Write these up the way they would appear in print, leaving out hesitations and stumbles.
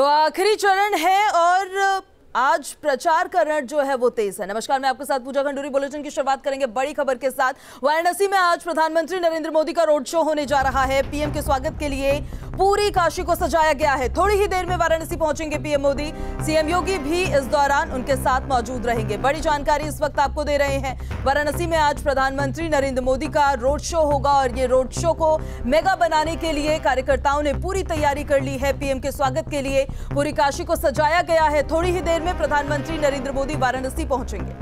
तो आखिरी चरण है और आज प्रचार का रण जो है वो तेज है। नमस्कार, मैं आपके साथ पूजा खंडूरी। बुलेटिन की शुरुआत करेंगे बड़ी खबर के साथ। वाराणसी में आज प्रधानमंत्री नरेंद्र मोदी का रोड शो होने जा रहा है। पीएम के स्वागत के लिए पूरी काशी को सजाया गया है। थोड़ी ही देर में वाराणसी पहुंचेंगे पीएम मोदी। सीएम योगी भी इस दौरान उनके साथ मौजूद रहेंगे। बड़ी जानकारी इस वक्त आपको दे रहे हैं। वाराणसी में आज प्रधानमंत्री नरेंद्र मोदी का रोड शो होगा और ये रोड शो को मेगा बनाने के लिए कार्यकर्ताओं ने पूरी तैयारी कर ली है। पीएम के स्वागत के लिए पूरी काशी को सजाया गया है। थोड़ी ही देर में प्रधानमंत्री नरेंद्र मोदी वाराणसी पहुंचेंगे।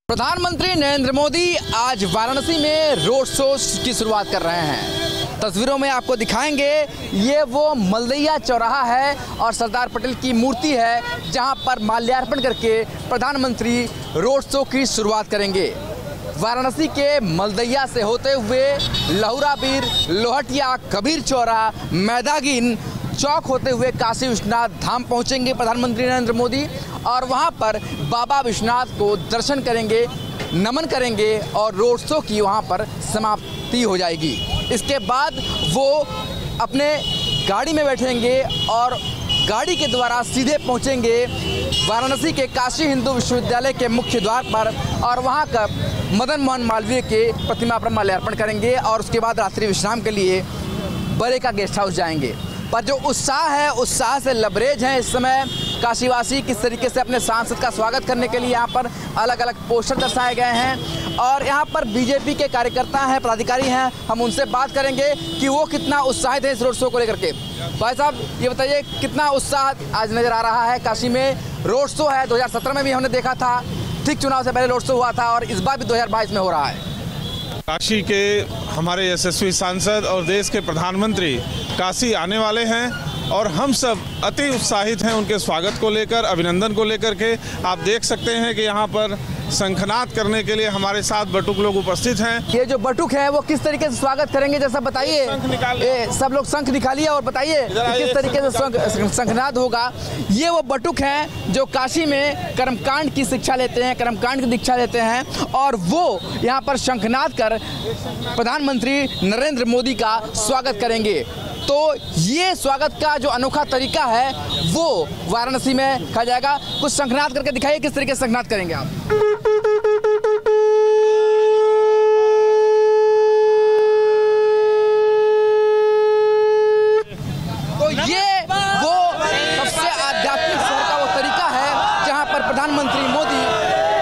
प्रधानमंत्री नरेंद्र मोदी आज वाराणसी में रोड शो की शुरुआत कर रहे हैं। तस्वीरों में आपको दिखाएंगे, ये वो मलदैया चौराहा है और सरदार पटेल की मूर्ति है जहां पर माल्यार्पण करके प्रधानमंत्री रोड शो की शुरुआत करेंगे। वाराणसी के मलदैया से होते हुए लहुराबीर, लोहटिया, कबीर चौरा, मैदागिन चौक होते हुए काशी विश्वनाथ धाम पहुंचेंगे प्रधानमंत्री नरेंद्र मोदी और वहां पर बाबा विश्वनाथ को दर्शन करेंगे, नमन करेंगे और रोड शो की वहां पर समाप्ति हो जाएगी। इसके बाद वो अपने गाड़ी में बैठेंगे और गाड़ी के द्वारा सीधे पहुंचेंगे वाराणसी के काशी हिंदू विश्वविद्यालय के मुख्य द्वार पर और वहां का मदन मोहन मालवीय के प्रतिमा पर माल्यार्पण करेंगे और उसके बाद रात्रि विश्राम के लिए बड़े का गेस्ट हाउस जाएंगे। पर जो उत्साह है, उत्साह से लबरेज हैं इस समय काशीवासी। किस तरीके से अपने सांसद का स्वागत करने के लिए यहाँ पर अलग अलग पोस्टर दर्शाए गए हैं और यहाँ पर बीजेपी के कार्यकर्ता हैं, पदाधिकारी हैं। हम उनसे बात करेंगे कि वो कितना उत्साहित है इस रोड शो को लेकर के। भाई साहब, ये बताइए कितना उत्साह आज नज़र आ रहा है काशी में? रोड शो है, 2017 में भी हमने देखा था, ठीक चुनाव से पहले रोड शो हुआ था और इस बार भी 2022 में हो रहा है। काशी के हमारे यशस्वी सांसद और देश के प्रधानमंत्री काशी आने वाले हैं और हम सब अति उत्साहित हैं उनके स्वागत को लेकर, अभिनंदन को लेकर के। आप देख सकते हैं कि यहाँ पर शंखनाद करने के लिए हमारे साथ बटुक लोग उपस्थित हैं। ये जो बटुक है वो किस तरीके से स्वागत करेंगे, जैसा बताइए। सब लोग शंख निकालिए और बताइए किस तरीके से शंखनाद होगा। ये वो बटुक हैं जो काशी में कर्मकांड की शिक्षा लेते हैं, कर्मकांड की दीक्षा लेते हैं और वो यहाँ पर शंखनाद कर प्रधानमंत्री नरेंद्र मोदी का स्वागत करेंगे। तो ये स्वागत का जो अनोखा तरीका है वो वाराणसी में कहा जाएगा। कुछ शंखनाद करके दिखाइए, किस तरीके से शंखनाद करेंगे आप। तो ये वो सबसे आध्यात्मिक शहर का वो तरीका है जहां पर प्रधानमंत्री मोदी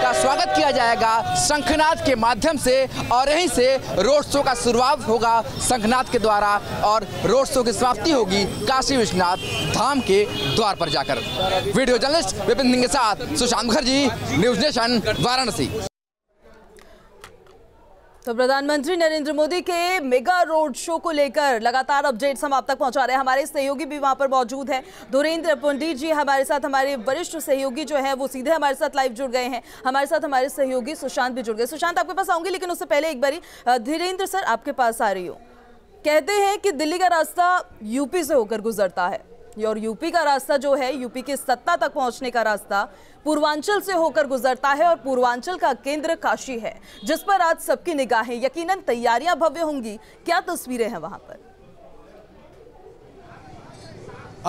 का स्वागत किया जाएगा शंखनाद के माध्यम से और यहीं से रोड शो का शुरुआत होगा शंखनाद के द्वारा और रोड शो की समाप्ति होगी काशी विश्वनाथ धाम के द्वार पर जाकर। वीडियो जर्नलिस्ट विपिन सिंह के साथ सुशांत मुखर्जी, न्यूज नेशन, वाराणसी। तो प्रधानमंत्री नरेंद्र मोदी के मेगा रोड शो को लेकर लगातार अपडेट्स हम आप तक पहुंचा रहे हैं। हमारे सहयोगी भी वहां पर मौजूद हैं। धुरेंद्र पंडित जी हमारे साथ, हमारे वरिष्ठ सहयोगी जो है वो सीधे हमारे साथ लाइव जुड़ गए हैं। हमारे साथ हमारे सहयोगी सुशांत भी जुड़ गए। सुशांत, आपके पास आऊंगी लेकिन उससे पहले एक बारी धीरेन्द्र सर आपके पास आ रही हूँ। कहते हैं कि दिल्ली का रास्ता यूपी से होकर गुजरता है और यूपी का रास्ता जो है, यूपी की सत्ता तक पहुंचने का रास्ता पूर्वांचल से होकर गुजरता है और पूर्वांचल का केंद्र काशी है, जिस पर आज सबकी निगाहें, यकीनन तैयारियां भव्य होंगी। क्या तस्वीरें हैं वहां पर?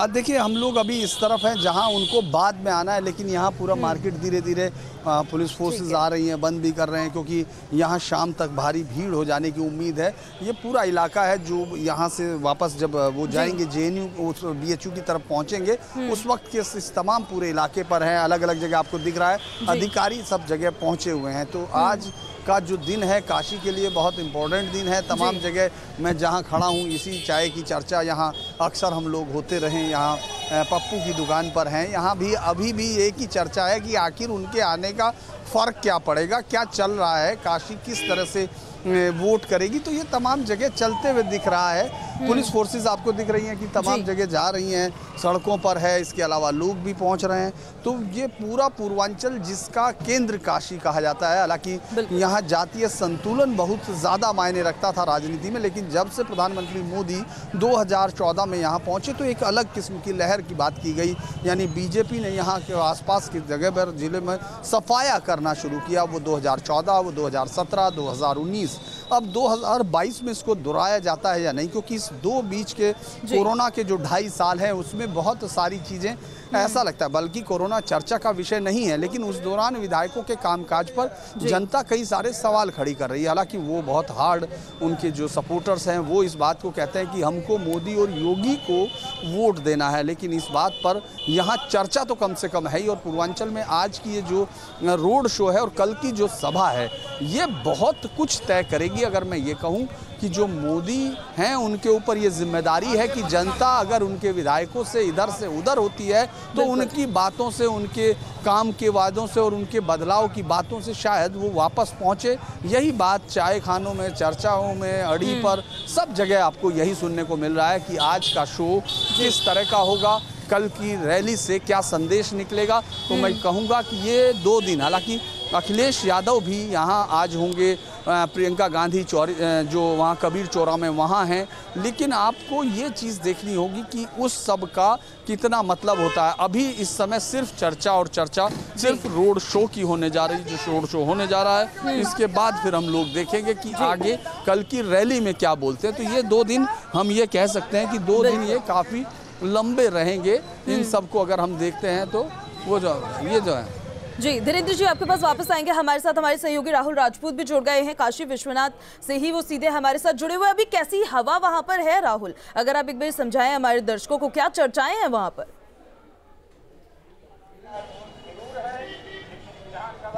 देखिए, हम लोग अभी इस तरफ हैं जहां उनको बाद में आना है, लेकिन यहाँ पूरा मार्केट धीरे धीरे पुलिस फोर्सेस आ रही हैं, बंद भी कर रहे हैं क्योंकि यहाँ शाम तक भारी भीड़ हो जाने की उम्मीद है। ये पूरा इलाका है जो यहाँ से वापस जब वो जाएंगे जेएनयू बीएचयू की तरफ पहुँचेंगे उस वक्त के इस तमाम पूरे इलाके पर हैं। अलग अलग जगह आपको दिख रहा है, अधिकारी सब जगह पहुँचे हुए हैं। तो आज का जो दिन है काशी के लिए बहुत इम्पोर्टेंट दिन है। तमाम जगह मैं जहाँ खड़ा हूँ इसी चाय की चर्चा यहाँ अक्सर हम लोग होते रहे। यहाँ पप्पू की दुकान पर हैं, यहाँ भी अभी भी एक ही चर्चा है कि आखिर उनके आने का फ़र्क क्या पड़ेगा, क्या चल रहा है, काशी किस तरह से वोट करेगी। तो ये तमाम जगह चलते हुए दिख रहा है। पुलिस फोर्सेस आपको दिख रही हैं कि तमाम जगह जा रही हैं, सड़कों पर है, इसके अलावा लोग भी पहुंच रहे हैं। तो ये पूरा पूर्वांचल जिसका केंद्र काशी कहा जाता है। हालांकि यहाँ जातीय संतुलन बहुत ज़्यादा मायने रखता था राजनीति में, लेकिन जब से प्रधानमंत्री मोदी 2014 में यहाँ पहुँचे तो एक अलग किस्म की लहर की बात की गई। यानी बीजेपी ने यहाँ के आसपास की जगह पर जिले में सफाया करना शुरू किया। वो 2014, वो 2017, 2019 अब 2022 में इसको दोहराया जाता है या नहीं, क्योंकि इस दो बीच के कोरोना के जो 2.5 साल हैं उसमें बहुत सारी चीज़ें ऐसा लगता है, बल्कि कोरोना चर्चा का विषय नहीं है, लेकिन उस दौरान विधायकों के कामकाज पर जनता कई सारे सवाल खड़ी कर रही है। हालांकि वो बहुत हार्ड, उनके जो सपोर्टर्स हैं वो इस बात को कहते हैं कि हमको मोदी और योगी को वोट देना है, लेकिन इस बात पर यहाँ चर्चा तो कम से कम है ही। और पूर्वांचल में आज की ये जो रोड शो है और कल की जो सभा है ये बहुत कुछ तय करेगी। अगर मैं ये कहूँ कि जो मोदी हैं उनके ऊपर ये जिम्मेदारी है कि जनता अगर उनके विधायकों से इधर से उधर होती है तो उनकी बातों से, उनके काम के वादों से और उनके बदलाव की बातों से शायद वो वापस पहुंचे। यही बात चाय खानों में, चर्चाओं में, अड़ी पर, सब जगह आपको यही सुनने को मिल रहा है कि आज का शो किस तरह का होगा, कल की रैली से क्या संदेश निकलेगा। तो मैं कहूँगा कि ये 2 दिन, हालांकि अखिलेश यादव भी यहाँ आज होंगे, प्रियंका गांधी जो वहाँ कबीर चौरा में वहाँ हैं, लेकिन आपको ये चीज़ देखनी होगी कि उस सब का कितना मतलब होता है। अभी इस समय सिर्फ चर्चा और चर्चा सिर्फ रोड शो की होने जा रही, जो रोड शो होने जा रहा है, इसके बाद फिर हम लोग देखेंगे कि आगे कल की रैली में क्या बोलते हैं। तो ये 2 दिन हम ये कह सकते हैं कि 2 दिन ये काफ़ी लंबे रहेंगे। इन सब को अगर हम देखते हैं तो वो जो ये जो है जी। धीरेन्द्र जी आपके पास वापस आएंगे, हमारे साथ हमारे सहयोगी राहुल राजपूत भी जुड़ गए हैं, काशी विश्वनाथ से ही वो सीधे हमारे साथ जुड़े हुए। अभी कैसी हवा वहां पर है राहुल, अगर आप एक बार समझाएं हमारे दर्शकों को, क्या चर्चाएं हैं वहां पर?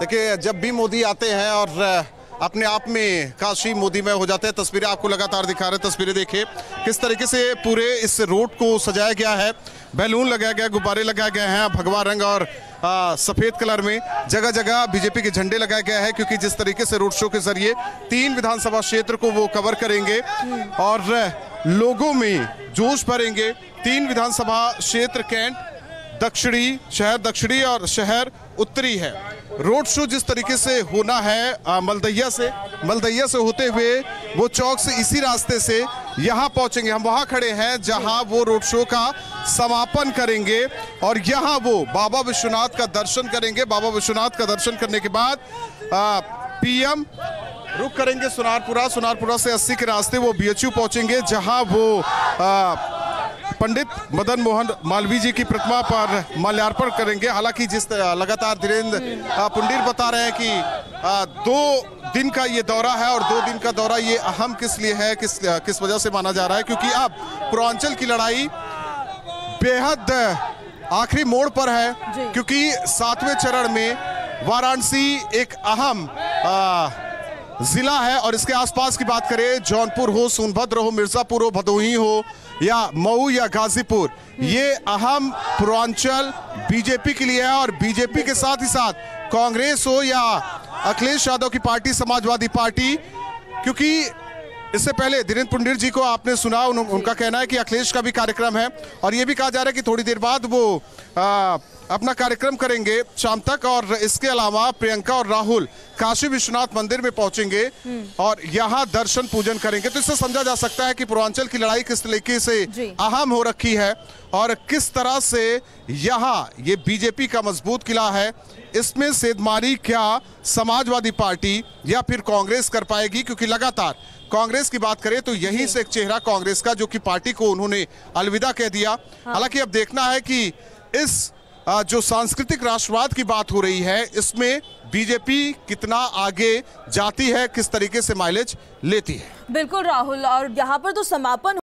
देखिए, जब भी मोदी आते हैं और अपने आप में काशी मोदी में हो जाते हैं, तस्वीरें आपको लगातार दिखा रहे हैं। तस्वीरें देखिए किस तरीके से पूरे इस रोड को सजाया गया है, बैलून लगाया गया, गुब्बारे लगाए गए हैं भगवा रंग और सफेद कलर में, जगह जगह बीजेपी के झंडे लगाए गए हैं, क्योंकि जिस तरीके से रोड शो के जरिए 3 विधानसभा क्षेत्र को वो कवर करेंगे और लोगों में जोश भरेंगे। 3 विधानसभा क्षेत्र कैंट, दक्षिणी, शहर दक्षिणी और शहर उत्तरी है। रोड शो जिस तरीके से होना है मलदैया से होते हुए वो चौक से इसी रास्ते से यहाँ पहुंचेंगे। हम वहाँ खड़े हैं जहाँ वो रोड शो का समापन करेंगे और यहाँ वो बाबा विश्वनाथ का दर्शन करेंगे। बाबा विश्वनाथ का दर्शन करने के बाद पीएम रुक करेंगे सुनारपुरा से 80 के रास्ते वो BHU पहुंचेंगे, जहाँ वो पंडित मदन मोहन मालवीय जी की प्रतिमा पर माल्यार्पण करेंगे। हालांकि जिस लगातार धीरेन्द्र पुंडीर बता रहे हैं कि 2 दिन का ये दौरा है और 2 दिन का दौरा ये अहम किस लिए है, किस वजह से माना जा रहा है, क्योंकि अब पूर्वांचल की लड़ाई बेहद आखिरी मोड़ पर है, क्योंकि 7वें चरण में वाराणसी एक अहम जिला है और इसके आसपास की बात करें, जौनपुर हो, सोनभद्र हो, मिर्जापुर हो, भदोही हो या मऊ या गाजीपुर, ये अहम पूर्वांचल बीजेपी के लिए है। और बीजेपी के साथ ही साथ कांग्रेस हो या अखिलेश यादव की पार्टी समाजवादी पार्टी, क्योंकि इससे पहले धीरेन्द्र पुंडीर जी को आपने सुना, उनका कहना है कि अखिलेश का भी कार्यक्रम है और ये भी कहा जा रहा है कि थोड़ी देर बाद वो अपना कार्यक्रम करेंगे शाम तक। और इसके अलावा प्रियंका और राहुल काशी विश्वनाथ मंदिर में पहुंचेंगे और यहाँ दर्शन पूजन करेंगे। तो इससे समझा जा सकता है कि पूर्वांचल की लड़ाई किस तरीके से अहम हो रखी है और किस तरह से यहाँ ये बीजेपी का मजबूत किला है। इसमें सेंधमारी क्या समाजवादी पार्टी या फिर कांग्रेस कर पाएगी, क्योंकि लगातार कांग्रेस की बात करें तो यहीं से एक चेहरा कांग्रेस का, जो कि पार्टी को उन्होंने अलविदा कह दिया। हालांकि अब देखना है कि इस जो सांस्कृतिक राष्ट्रवाद की बात हो रही है, इसमें बीजेपी कितना आगे जाती है, किस तरीके से माइलेज लेती है। बिल्कुल राहुल, और यहाँ पर तो समापन